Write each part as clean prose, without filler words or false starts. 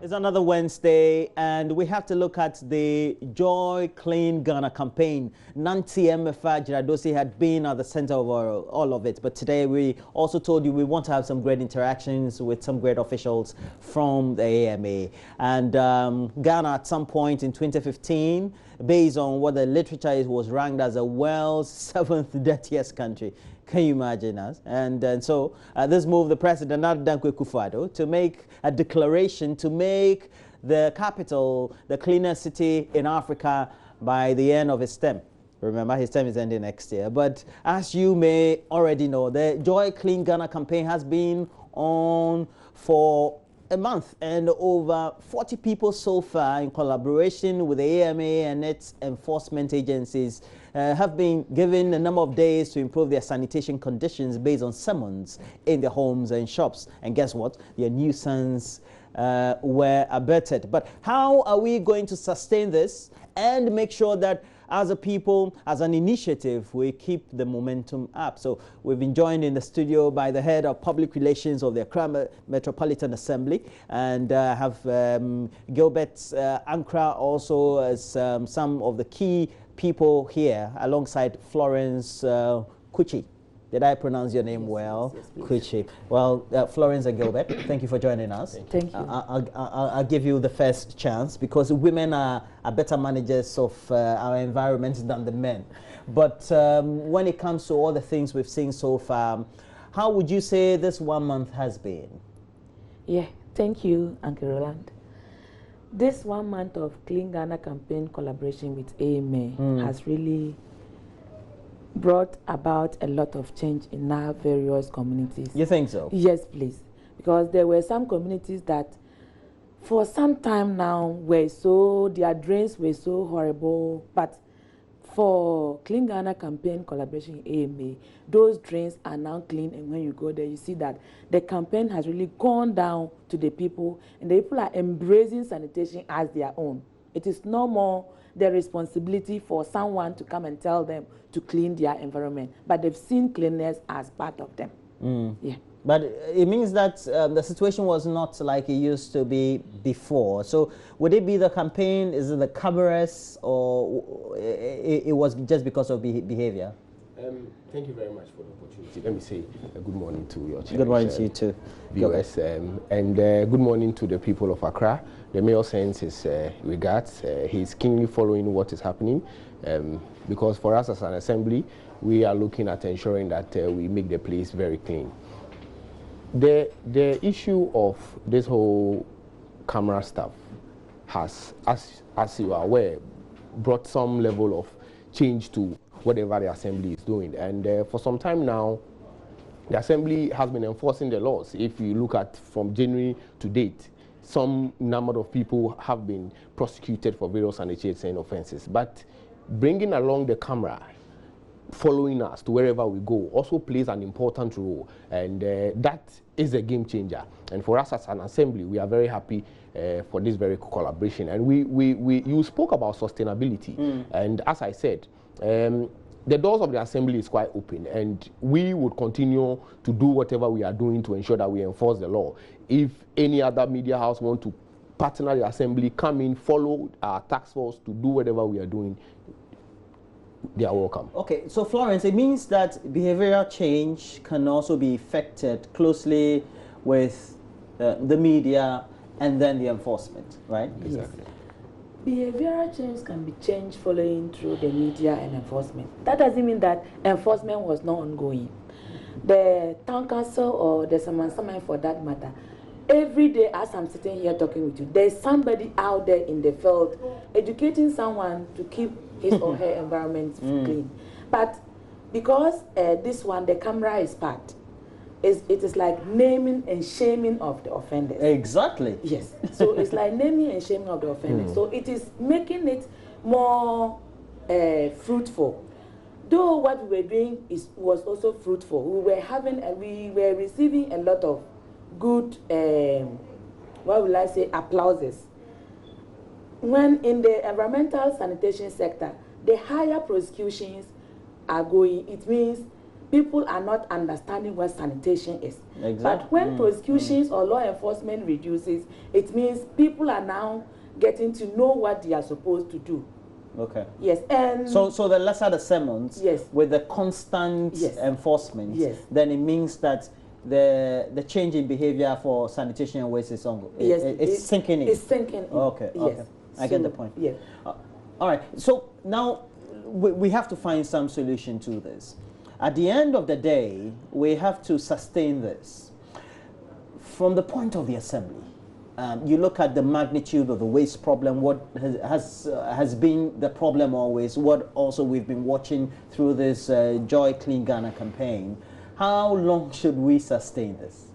It's another Wednesday, and we have to look at the Joy Clean Ghana campaign. Nancy Mfa Jiradosi had been at the center of all of it, but today we also told you we want to have some great interactions with some great officials from the AMA. And Ghana, at some point in 2015, based on what the literature is, was ranked as the world's 7th dirtiest country. Can you imagine us? And so this moved the president, Dankwe Akufo-Addo, to make a declaration to make the capital the cleanest city in Africa by the end of his term. Remember, his term is ending next year. But as you may already know, the Joy Clean Ghana campaign has been on for a month, and over 40 people so far, in collaboration with the AMA and its enforcement agencies, have been given a number of days to improve their sanitation conditions based on summons in their homes and shops. And guess what? Their nuisance were abated. But how are we going to sustain this and make sure that as a people, as an initiative, we keep the momentum up? So we've been joined in the studio by the head of public relations of the Accra Metropolitan Assembly, and have Gilbert Ankra also as some of the key people here, alongside Florence Kuchi. Did I pronounce your name well? Yes, Kuchi. Well, Florence and Gilbert, thank you for joining us. Thank you. I'll give you the first chance, because women are better managers of our environment than the men. But when it comes to all the things we've seen so far, how would you say this 1 month has been? Yeah, thank you, Uncle Roland. This 1 month of Clean Ghana campaign collaboration with AMA has really brought about a lot of change in our various communities. You think so? Yes, please. Because there were some communities that for some time now their drains were so horrible, but for Clean Ghana campaign collaboration with AMA, those drains are now clean, and when you go there, you see that the campaign has really gone down to the people, and the people are embracing sanitation as their own. It is no more the responsibility for someone to come and tell them to clean their environment, but they've seen cleanliness as part of them. Yeah. But it means that the situation was not like it used to be before. So would it be the campaign, is it the cameras, or it was just because of behavior? Thank you very much for the opportunity. Let me say good morning to your children. Good morning to you too. Viewers, and good morning to the people of Accra. The mayor sends his regards. He's keenly following what is happening, because for us as an assembly, we are looking at ensuring that we make the place very clean. The issue of this whole camera stuff has, as you are aware, brought some level of change to whatever the assembly is doing. And for some time now, the assembly has been enforcing the laws. If you look at from January to date, some number of people have been prosecuted for various sanitation offenses. But bringing along the camera, following us to wherever we go, also plays an important role, and that is a game changer. And for us as an assembly, we are very happy for this very collaboration. And you spoke about sustainability, and as I said, the doors of the assembly is quite open, and we would continue to do whatever we are doing to ensure that we enforce the law. If any other media house want to partner the assembly, come in, follow our task force to do whatever we are doing, they are welcome. Okay, so Florence, it means that behavioral change can also be effected closely with the media and then the enforcement, right? Exactly. Yes. Behavioral change can be changed following through the media and enforcement. That doesn't mean that enforcement was not ongoing. The town council or the Saman for that matter, every day as I'm sitting here talking with you, there's somebody out there in the field educating someone to keep his or her environment clean. But because this one, the camera is part, it is like naming and shaming of the offenders. Exactly. Yes. So it's like naming and shaming of the offenders. So it is making it more fruitful. Though what we were doing was also fruitful. We were receiving a lot of good, what will I say, applauses. When in the environmental sanitation sector, the higher prosecutions are going, it means people are not understanding what sanitation is. Exactly. But when prosecutions or law enforcement reduces, it means people are now getting to know what they are supposed to do. Okay. Yes, and so the lesser the summons, yes, with the constant enforcement, yes, then it means that the change in behavior for sanitation and waste is on. Yes, it's sinking in. It's sinking in. Okay. Yes. Okay. I get the point. Yes. All right. So now we have to find some solution to this. At the end of the day, we have to sustain this. From the point of the assembly, you look at the magnitude of the waste problem, what has been the problem always, what also we've been watching through this Joy Clean Ghana campaign. How long should we sustain this?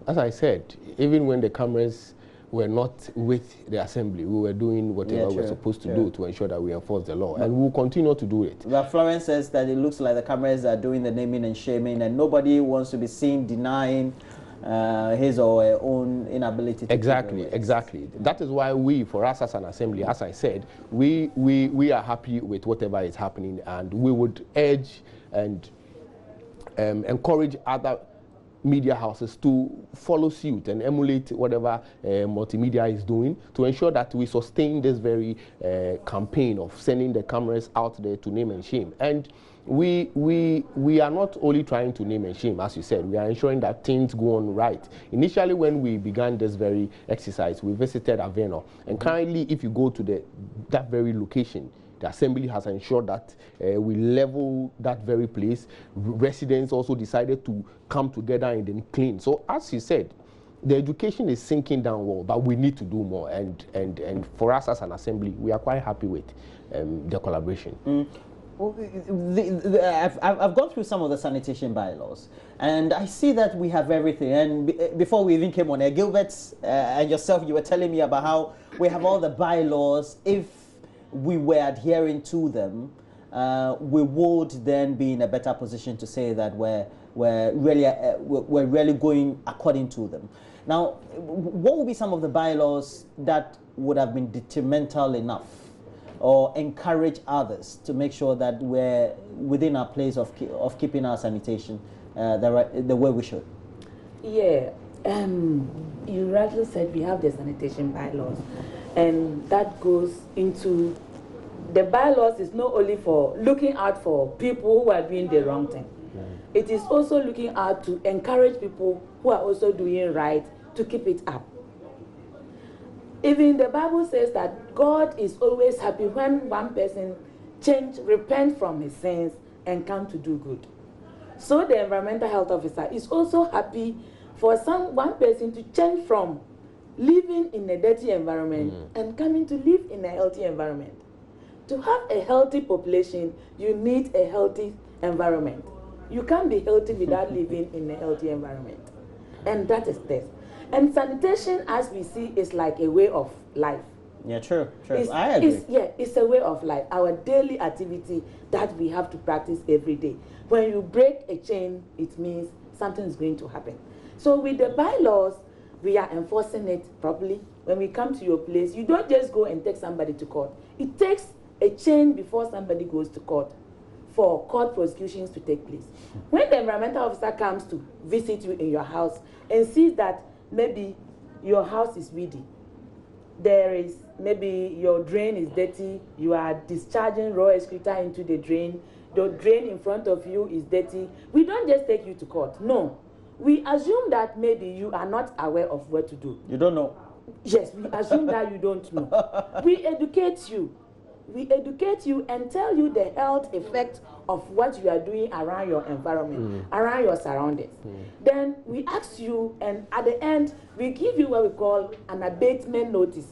As I said, even when the cameras were not with the assembly, we were doing whatever we were supposed to do to ensure that we enforce the law, and we'll continue to do it. But Florence says that it looks like the cameras are doing the naming and shaming, and nobody wants to be seen denying his or her own inability to Exactly. That is why for us as an assembly, as I said, we are happy with whatever is happening, and we would urge and encourage other media houses to follow suit and emulate whatever multimedia is doing to ensure that we sustain this very campaign of sending the cameras out there to name and shame. And we are not only trying to name and shame, as you said, we are ensuring that things go on right. Initially, when we began this very exercise, we visited Aveno, and currently, if you go to that very location, the assembly has ensured that we level that very place. Residents also decided to come together and then clean. So as you said, the education is sinking down well, but we need to do more. And for us as an assembly, we are quite happy with the collaboration. Well, I've gone through some of the sanitation bylaws, and I see that we have everything. And before we even came on air, Gilbert and yourself, you were telling me about how we have all the bylaws. If we were adhering to them, we would then be in a better position to say that we're really going according to them. Now, what would be some of the bylaws that would have been detrimental enough or encourage others to make sure that we're within our place of keeping our sanitation the way we should? Yeah, you rightly said we have the sanitation bylaws, and that goes into the bylaws is not only for looking out for people who are doing the wrong thing. It is also looking out to encourage people who are also doing right to keep it up. Even the Bible says that God is always happy when one person repent from his sins and come to do good. So the environmental health officer is also happy for one person to change from living in a dirty environment and coming to live in a healthy environment. To have a healthy population, you need a healthy environment. You can't be healthy without living in a healthy environment. And that is this. And sanitation, as we see, is like a way of life. Yeah, true. I agree. It's a way of life, our daily activity that we have to practice every day. When you break a chain, it means something is going to happen. So with the bylaws, we are enforcing it properly. When we come to your place, you don't just go and take somebody to court. It takes a chain before somebody goes to court for court prosecutions to take place. When the environmental officer comes to visit you in your house and sees that maybe your house is weedy, maybe your drain is dirty, you are discharging raw excreta into the drain in front of you is dirty, we don't just take you to court. No. We assume that maybe you are not aware of what to do. You don't know? Yes, we assume that you don't know. We educate you. We educate you and tell you the health effect of what you are doing around your environment, around your surroundings. Then we ask you, and at the end, we give you what we call an abatement notice,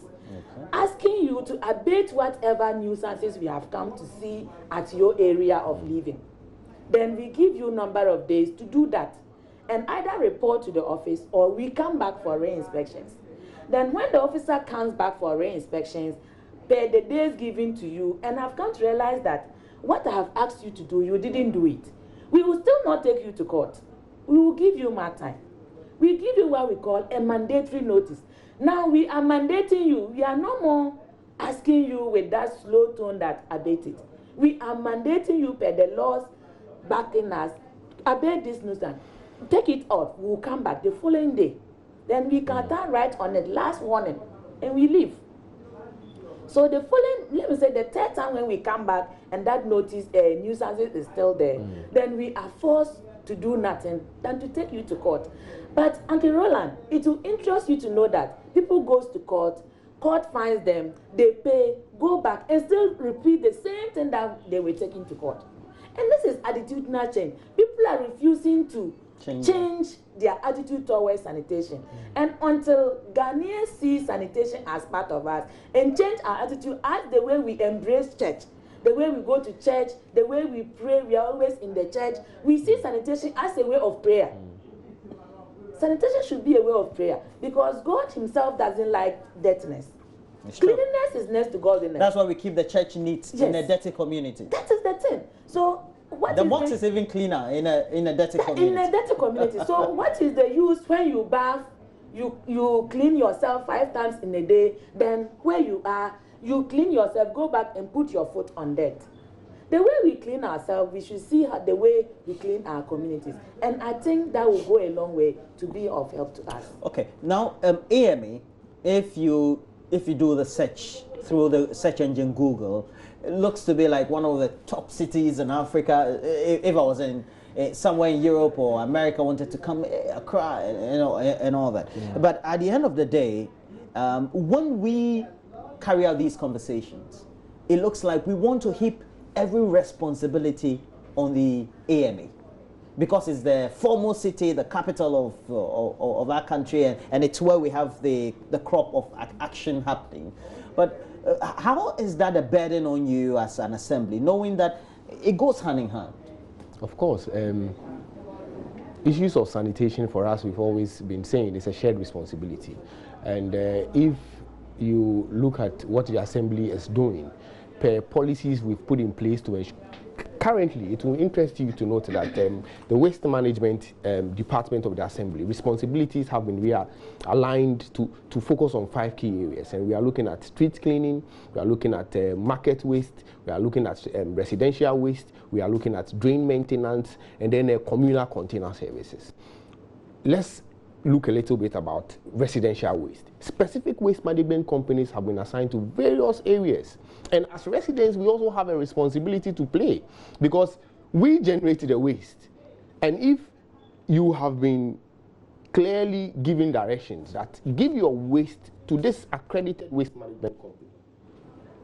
asking you to abate whatever nuisances we have come to see at your area of living. Then we give you a number of days to do that, and either report to the office or we come back for re-inspections. Then when the officer comes back for re-inspections, per the days given to you, and I've come to realize that what I have asked you to do, you didn't do it, we will still not take you to court. We will give you more time. We give you what we call a mandatory notice. Now we are mandating you. We are no more asking you with that slow tone that abate it. We are mandating you per the laws backing us, abate this nuisance, take it off, we'll come back the following day. Then we can turn right on it, last warning, and we leave. So the following, let me say, the third time when we come back and that notice nuisance is still there, then we are forced to do nothing than to take you to court. But Uncle Roland, it will interest you to know that people goes to court, court finds them, they pay, go back, and still repeat the same thing that they were taken to court. And this is attitudinal change. People are refusing to change their attitude towards sanitation. And until Ghanaians see sanitation as part of us and change our attitude as the way we embrace church, the way we go to church, the way we pray, we are always in the church, we see sanitation as a way of prayer. Sanitation should be a way of prayer because God himself doesn't like dirtiness. Cleanliness is next to godliness. That's why we keep the church neat in a dirty community. That is the thing. So what the box is even cleaner in a dirty community. In a dirty community. So what is the use when you bath, you clean yourself 5 times in a day, then where you are, you clean yourself, go back and put your foot on dirt. The way we clean ourselves, we should see the way we clean our communities. And I think that will go a long way to be of help to us. Okay. Now, AME, if you do the search through the search engine Google, it looks to be like one of the top cities in Africa. If I was in somewhere in Europe or America, wanted to come Accra, and all that. Yeah. But at the end of the day, when we carry out these conversations, it looks like we want to heap every responsibility on the AME because it's the foremost city, the capital of our country, and it's where we have the crop of action happening. But how is that a burden on you as an assembly, knowing that it goes hand in hand? Of course. Issues of sanitation for us, we've always been saying, it's a shared responsibility. And if you look at what the assembly is doing, per policies we've put in place to ensure. Currently, it will interest you to note that the waste management department of the assembly responsibilities have been aligned to focus on 5 key areas, and we are looking at street cleaning, we are looking at market waste, we are looking at residential waste, we are looking at drain maintenance, and then communal container services. Let's look a little bit about residential waste. Specific waste management companies have been assigned to various areas. And as residents, we also have a responsibility to play because we generate the waste. And if you have been clearly given directions that give your waste to this accredited waste management company,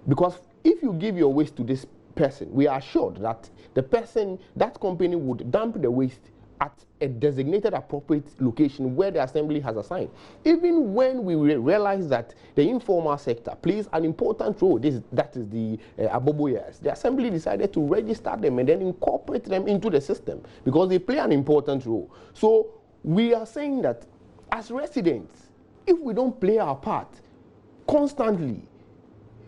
because if you give your waste to this person, we are assured that that company would dump the waste at a designated appropriate location where the assembly has assigned. Even when we realize that the informal sector plays an important role, that is the aboboyas, the assembly decided to register them and then incorporate them into the system because they play an important role. So we are saying that as residents, if we don't play our part constantly,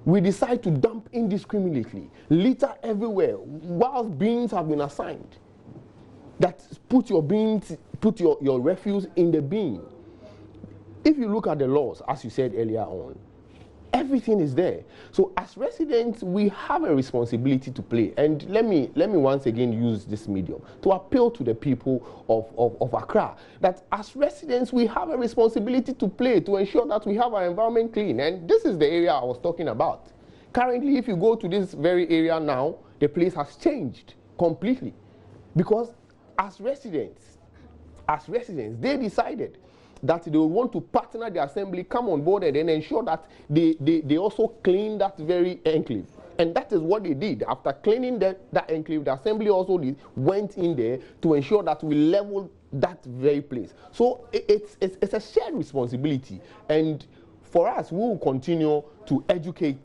we decide to dump indiscriminately, litter everywhere, whilst bins have been assigned. That put your refuse in the bin. If you look at the laws, as you said earlier on, everything is there. So as residents, we have a responsibility to play. And let me once again use this medium to appeal to the people of Accra that as residents, we have a responsibility to play to ensure that we have our environment clean. And this is the area I was talking about. Currently, if you go to this very area now, the place has changed completely because as residents, they decided that they want to partner the assembly, come on board, and then ensure that they also clean that very enclave. And that is what they did. After cleaning that enclave, the assembly also went in there to ensure that we leveled that very place. So it's a shared responsibility. And for us, we will continue to educate.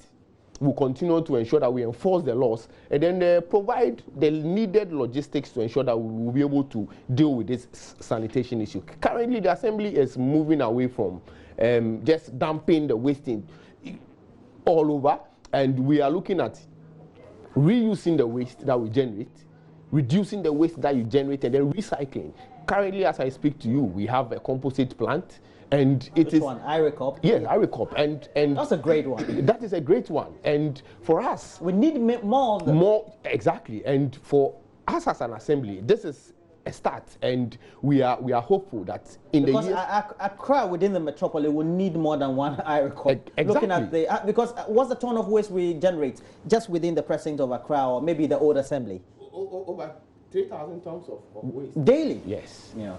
We'll continue to ensure that we enforce the laws and then provide the needed logistics to ensure that we will be able to deal with this sanitation issue. Currently, the assembly is moving away from just dumping the waste all over, and we are looking at reusing the waste that we generate, reducing the waste that you generate, and then recycling. Currently, as I speak to you, we have a composite plant. And it is one, IRECOP. Yes, IRECOP, and that's a great one. That is a great one, and for us, we need more of them. More exactly, and for us as an assembly, this is a start, and we are hopeful that in because the years, Accra within the metropolis will need more than one I record. Exactly. Looking at the because what's the ton of waste we generate just within the precinct of Accra or maybe the old assembly? Over 3,000 tons of waste daily. Yes. Yeah.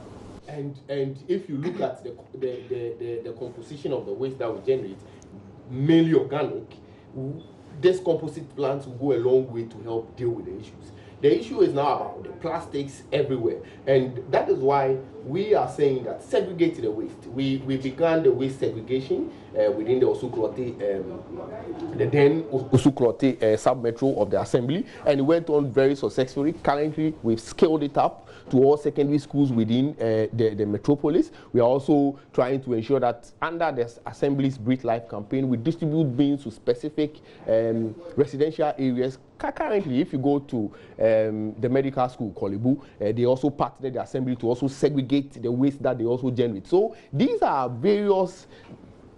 And if you look at the composition of the waste that we generate, mainly organic, this composite plants will go a long way to help deal with the issues. The issue is now about the plastics everywhere, and that is why we are saying that segregate the waste. We began the waste segregation within the Osuklote, the then Osuklote sub-metro of the assembly, and it went on very successfully. Currently, we've scaled it up to all secondary schools within the metropolis. We are also trying to ensure that under the assembly's Breathe Life campaign, we distribute bins to specific residential areas. Currently, if you go to the medical school, Kolebu, they also partner the assembly to also segregate the waste that they also generate. So these are various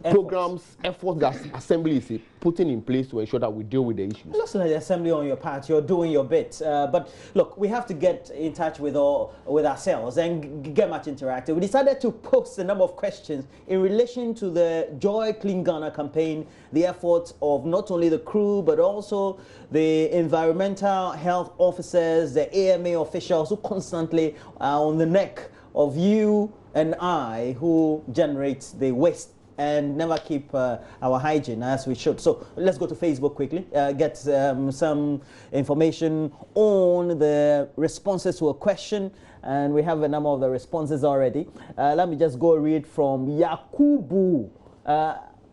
programs, efforts that assembly is putting in place to ensure that we deal with the issues. It looks like the assembly on your part, you're doing your bit. But look, we have to get in touch with ourselves and get much interactive. We decided to post a number of questions in relation to the Joy Clean Ghana campaign, the efforts of not only the crew, but also the environmental health officers, the AMA officials who constantly are on the neck of you and I who generates the waste and never keep our hygiene as we should. So let's go to Facebook quickly, get some information on the responses to a question, and we have a number of the responses already. Let me just go read from Yakubu.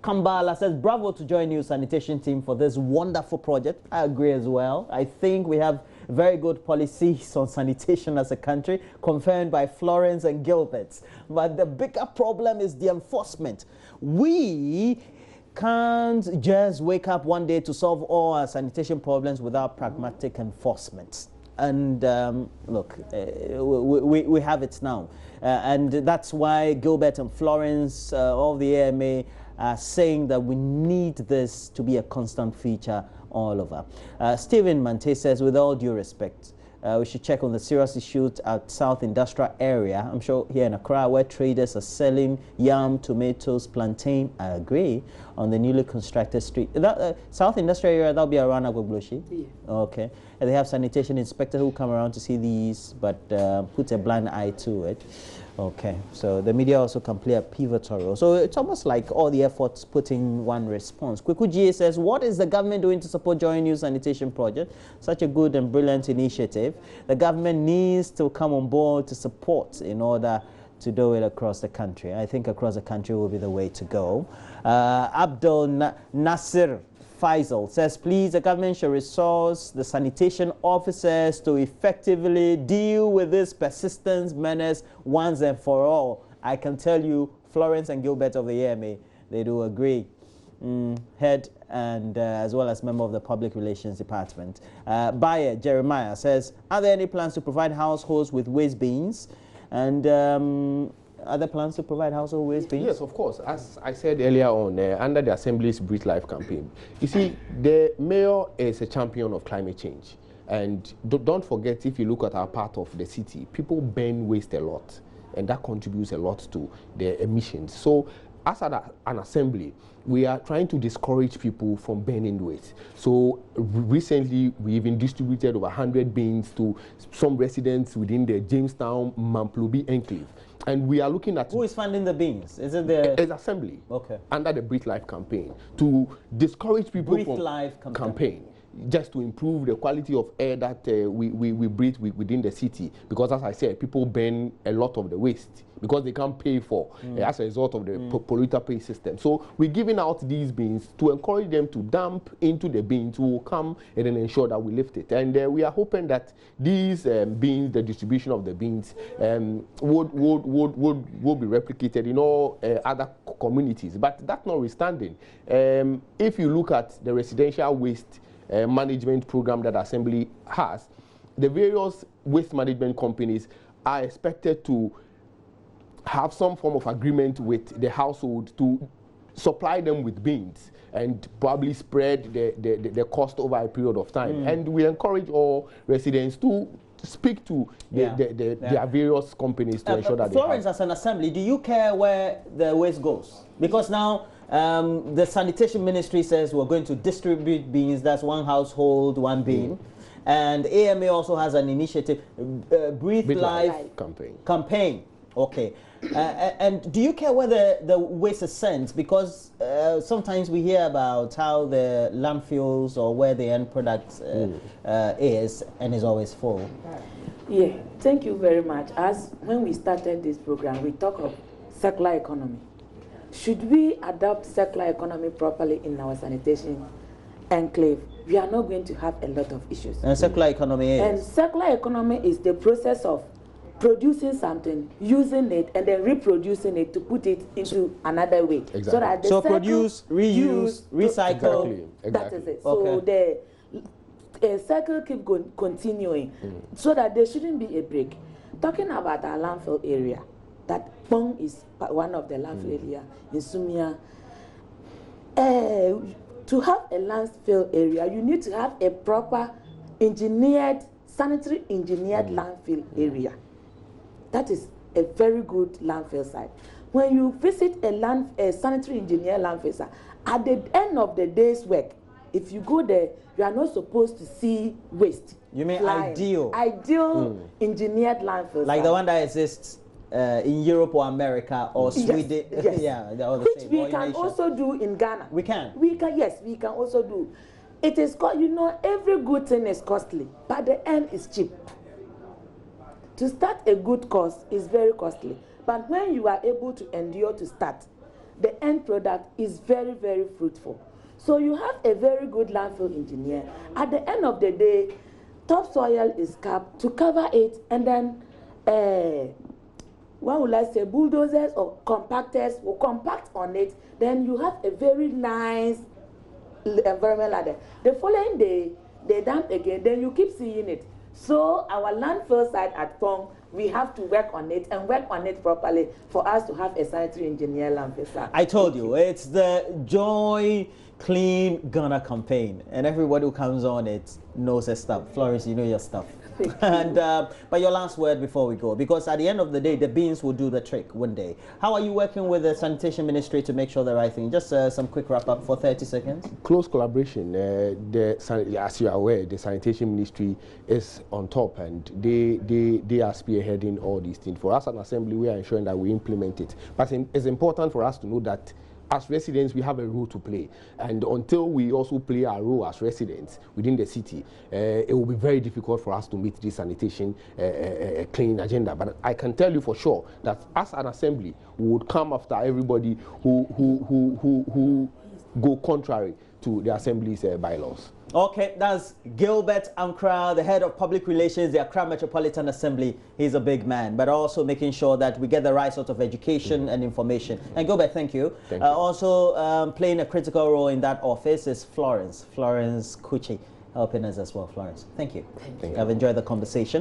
Kambala says, bravo to JoyNews sanitation team for this wonderful project. I agree as well. I think we have very good policies on sanitation as a country, confirmed by Florence and Gilbert. But the bigger problem is the enforcement. We can't just wake up one day to solve all our sanitation problems without pragmatic enforcement. And look, we have it now. And that's why Gilbert and Florence, all the AMA, are saying that we need this to be a constant feature all over. Stephen Mante says, with all due respect, we should check on the serious issues at South Industrial Area. I'm sure here in Accra, where traders are selling yam, tomatoes, plantain. I agree. On the newly constructed street. That, South Industrial Area, that'll be around Agbogbloshi? Yeah. Okay. And they have sanitation inspector who come around to see these, but put a blind eye to it. Okay, so the media also can play a pivotal role. So it's almost like all the efforts put in one response. Kweku GA says, what is the government doing to support JoyNews sanitation project? Such a good and brilliant initiative. The government needs to come on board to support in order to do it across the country. I think across the country will be the way to go. Abdul Nasir Faisal says, please, the government should resource the sanitation officers to effectively deal with this persistent menace once and for all. I can tell you, Florence and Gilbert of the AMA, they do agree. Head and as well as member of the Public Relations Department. Bayer Jeremiah says, are there any plans to provide households with waste bins? And other plans to provide household waste bins? Yes, of course. As I said earlier on, under the Assembly's Breathe Life campaign, you see, the mayor is a champion of climate change. And don't forget, if you look at our part of the city, people burn waste a lot, and that contributes a lot to the emissions. So as an assembly, we are trying to discourage people from burning waste. So recently, we even distributed over 100 bins to some residents within the Jamestown Mamplubi enclave. And we are looking at... Who is funding the bins? Is it the... It's assembly. Okay. Under the Breathe Life campaign, to discourage people Breathe from... Life campaign. Just to improve the quality of air that we breathe within the city. Because as I said, people burn a lot of the waste because they can't pay for as a result of the polluter pay system. So we're giving out these bins to encourage them to dump into the bins, who will come and then ensure that we lift it. And we are hoping that these bins, the distribution of the bins, would be replicated in all other communities. But that notwithstanding, if you look at the residential waste management program that Assembly has, the various waste management companies are expected to have some form of agreement with the household to supply them with bins and probably spread the cost over a period of time. And we encourage all residents to speak to their various companies to ensure that Florence, as an assembly, do you care where the waste goes? Because now the sanitation ministry says we're going to distribute bins. That's one household, one bin. And AMA also has an initiative, Breathe Life campaign. Okay. And do you care where the waste is sent? Because sometimes we hear about how the landfills or where the end product is and is always full. Yeah, thank you very much. As when we started this program, we talk of circular economy. Should we adopt circular economy properly in our sanitation enclave, we are not going to have a lot of issues. And circular economy is? And circular economy is the process of producing something, using it, and then reproducing it to put it into another way. Exactly. So that the so produce, reuse, recycle. Exactly. That is it. So the cycle keep continuing, so that there shouldn't be a break. Talking about our landfill area, that Pong is one of the landfill area in Sumia. To have a landfill area, you need to have a proper engineered, sanitary engineered landfill area. That is a very good landfill site. When you visit a sanitary engineered landfill site, at the end of the day's work, if you go there, you are not supposed to see waste. You mean flying. Ideal engineered landfill like site. the one that exists in Europe or America or Sweden. Yes. Yeah, they're all the which same. we can also do in Ghana. We can? Yes, we can also do. It is, you know, every good thing is costly, but the end is cheap. To start a good cause is very costly, but when you are able to endure to start, the end product is very, very fruitful. So you have a very good landfill engineer. At the end of the day, topsoil is capped to cover it, and then what would I say, bulldozers or compactors will compact on it. Then you have a very nice environment like that. The following day, they dump again, then you keep seeing it. So our landfill site at Pong, we have to work on it and work on it properly for us to have a sanitary engineer landfill site. I told you, it's the Joy Clean Ghana campaign, and everybody who comes on it knows their stuff. Florence, you know your stuff. And but your last word before we go, because at the end of the day, the beans will do the trick one day. How are you working with the sanitation ministry to make sure the right thing? Just some quick wrap up for 30 seconds. Close collaboration. As you are aware, the sanitation ministry is on top, and they are spearheading all these things. For us, an assembly, we are ensuring that we implement it. But it's important for us to know that as residents, we have a role to play, and until we also play our role as residents within the city, it will be very difficult for us to meet this sanitation clean agenda. But I can tell you for sure that as an assembly, we would come after everybody who go contrary to the assembly's bylaws. Okay, that's Gilbert Ankra, the head of public relations, the Accra Metropolitan Assembly. He's a big man, but also making sure that we get the right sort of education and information. And Gilbert, thank you. Thank you. Also playing a critical role in that office is Florence Kuchi, helping us as well. Florence, thank you. Thank you. I've enjoyed the conversation.